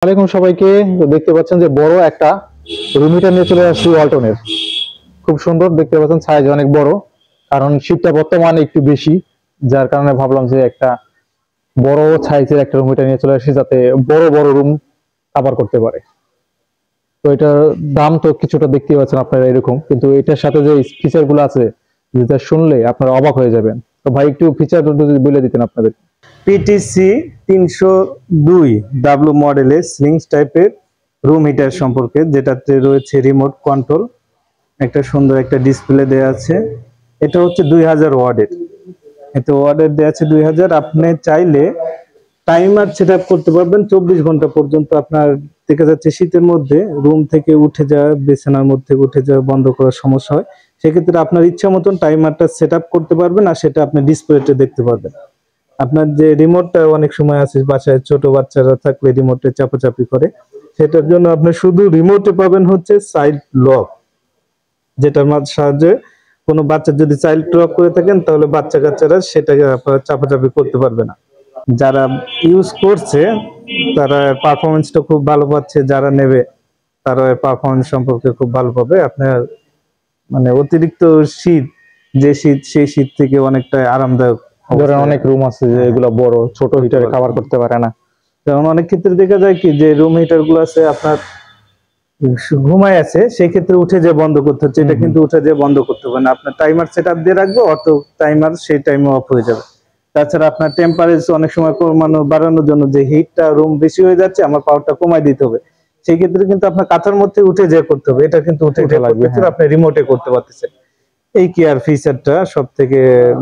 আলাইকুম সবাইকে। দেখতে পাচ্ছেন যে বড় একটা রুম হিটার নিয়ে চলে আসছি ওয়ালটনের। খুব সুন্দর দেখতে পাচ্ছেন, সাইজ অনেক বড়, কারণ শীতটা বর্তমানে একটু বেশি, যার কারণে ভাবলাম যে একটা বড় সাইজের একটা রুম হিটার নিয়ে চলে আসি, যাতে বড় বড় রুম কভার করতে পারে। তো এটার দাম তো কিছুটা দেখতে পাচ্ছেন আপনারা এরকম, কিন্তু এটার সাথে যে ফিচার গুলো আছে যেটা শুনলে আপনারা অবাক হয়ে যাবেন। তো ভাই একটু ফিচার যদি বলে দিতেন আপনাদের। পিটিসি 302 ডাব্লু মডেলের স্লিংস টাইপের রুম হিটার সম্পর্কে, যেটাতে রয়েছে রিমোট কন্ট্রোল, একটা সুন্দর একটা ডিসপ্লে দেওয়া আছে। এটা হচ্ছে 2000 ওয়াটের, এতে ওয়াটের দেওয়া আছে 2000। আপনি চাইলে টাইমার সেট আপ করতে পারবেন 24 ঘন্টা পর্যন্ত। আপনার দেখা যাচ্ছে শীতের মধ্যে রুম থেকে উঠে যাওয়া, বিছানার মধ্যে উঠে যাওয়া বন্ধ করার সমস্যা হয়, সেক্ষেত্রে আপনার ইচ্ছা মতন টাইমারটা সেট আপ করতে পারবেন, আর সেটা আপনি ডিসপ্লেতে দেখতে পারবেন। আপনার যে রিমোটটা অনেক সময় আছে বাসায় ছোট বাচ্চারা থাকলে রিমোটে চাপাচাপি করে, সেটার জন্য আপনি শুধু রিমোটে পাবেন হচ্ছে চাইল্ড লক, যেটার সাহায্যে কোনো বাচ্চা যদি চাইল্ড লক করে থাকেন তাহলে বাচ্চা কাচ্চারা সেটাকে আপনারা চাপাচাপি করতে পারবে না। যারা ইউজ করছে তারা পারফরমেন্সটা খুব ভালো পাচ্ছে, যারা নেবে তারা পারফরমেন্স সম্পর্কে খুব ভালো পাবে। আপনার মানে অতিরিক্ত শীত, যে শীত সেই শীত থেকে অনেকটা আরামদায়ক। ধরেন অনেক রুম আছে যে এগুলো বড়, ছোট হিটারে কভার করতে পারে না। যেমন অনেক ক্ষেত্রে দেখা যায় কি যে রুম হিটার গুলো আছে আপনার ঘুমায় আছে, সেই ক্ষেত্রে উঠে যে বন্ধ করতে হচ্ছে, এটা কিন্তু উঠে যে বন্ধ করতে হবে না। আপনার টাইমার সেট আপ দিয়ে রাখবো, অটো টাইমার সেই টাইমে অফ হয়ে যাবে। তাছাড়া আপনার টেম্পারেচার অনেক সময় কমানো বাড়ানোর জন্য যে হিটটা রুম বেশি হয়ে যাচ্ছে, আমার পাওয়ারটা কমাই দিতে হবে, সেই ক্ষেত্রে কিন্তু আপনার কাঁথার মধ্যে উঠে যে করতে হবে, এটা কিন্তু উঠে যে লাগবে, আপনি রিমোটে করতে পারতেছেন। এই কেয়ার ফিচারটা সব থেকে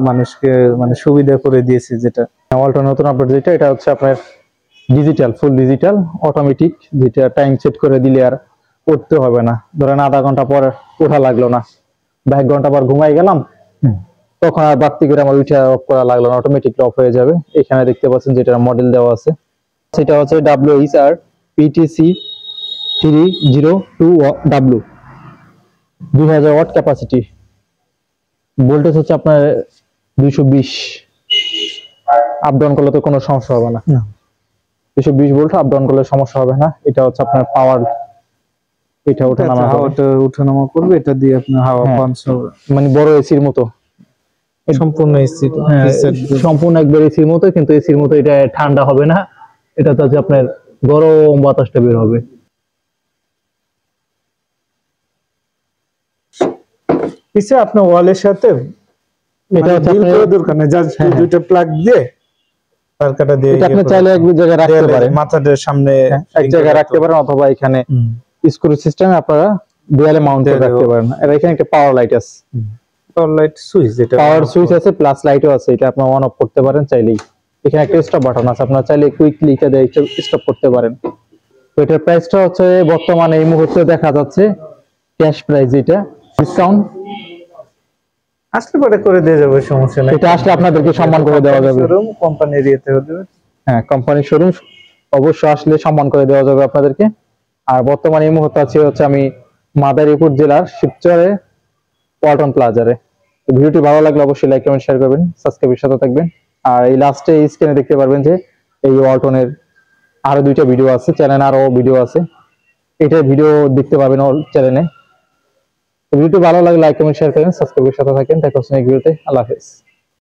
মানুষকে মানে সুবিধা করে দিয়েছে। যেটা ওয়ালটন নতুন আপডেট যেটা, এটা হচ্ছে আপনার ডিজিটাল, ফুল ডিজিটাল অটোমেটিক, যেটা টাইম সেট করে দিলে আর উঠতে হবে না। ধরেন আধা ঘন্টা পর ওঠা লাগলো না, বা 1 ঘন্টা পর ঘুমাই গেলাম, তখন আর বাড়তি করে আমার উঠে অফ করা লাগলো না, অটোমেটিকলি অফ হয়ে যাবে। এখানে দেখতে পাচ্ছেন যেটা মডেল দেওয়া আছে, সেটা হচ্ছে WHR PTC 302W, 2000 watt capacity. Voltage হচ্ছে আপনার 220, আপ ডাউন করলে তো কোনো সমস্যা হবে না। 220 ভোল্ট আপ ডাউন করলে সমস্যা হবে না। এটা হচ্ছে আপনার পাওয়ার, এটা ওঠানামা হাওয়াটা উঠানামা করবে, এটা দিয়ে আপনার হাওয়া পাঞ্চ হবে, মানে বড় এসির মতো, সম্পূর্ণ এসি, সম্পূর্ণ একবার এসির মতো। কিন্তু এসির মতো এটা ঠান্ডা হবে না, এটা তো হচ্ছে আপনার গরম বাতাসটা বের হবে। পিছে আপনার ওয়ালের সাথে এটা হচ্ছে দরকার নেই, জাস্ট দুইটা প্লাগ দিয়ে তার কাটা দিয়ে এটা আপনি চাইলে এক জায়গায় রাখতে পারেন, মাথাটার সামনে এক জায়গায় রাখতে পারেন, অথবা এখানে স্ক্রু সিস্টেমে আপনারা দেয়ালে মাউন্ট করে রাখতে পারেন। আর এখানে একটা পাওয়ার লাইট আছে, পাওয়ার লাইট সুইচ, যেটা পাওয়ার সুইচ আছে, প্লাস লাইটও আছে, এটা আপনি অন অফ করতে পারেন চাইলেই। এখানে একটা স্টপ বাটন আছে, আপনারা চাইলে কুইকলি এটা দিয়ে স্টপ করতে পারেন। তো এটার প্রাইসটা হচ্ছে বর্তমানে এই মুহূর্তে দেখা যাচ্ছে ক্যাশ প্রাইস, এটা ডিসকাউন্ট আসলে পরে করে দিয়ে যাবে, সমস্যা নাই। এটা আসলে আপনাদেরকে সম্মান করে দেওয়া যাবে, শোরুম কোম্পানির ইয়েতে হতে হবে। হ্যাঁ কোম্পানির শোরুম, অবশ্যই আসলে সম্মান করে দেওয়া যাবে আপনাদেরকে। আর বর্তমানে এই মুহূর্তে আছে হচ্ছে আমি মাদারীপুর জেলার শিবচরে ওয়ালটন প্লাজারে। ভিডিওটি ভালো লাগলে অবশ্যই লাইক কমেন্ট শেয়ার করবেন, সাবস্ক্রাইবের সাথে থাকবেন। আর এই লাস্টে স্ক্রিনে দেখতে পারবেন যে এই ওয়ালটনের আরো 2টা ভিডিও আছে, চ্যানেলে আরো ভিডিও আছে, এটার ভিডিও দেখতে পাবেন চ্যানেলে। ভিডিওটি ভালো লাগলে লাইক কমেন্ট শেয়ার করেন, সাবস্ক্রাইবের সাথে থাকেন। দেখা হচ্ছে নেক্সট ভিডিওতে। আল্লাহ হাফেজ।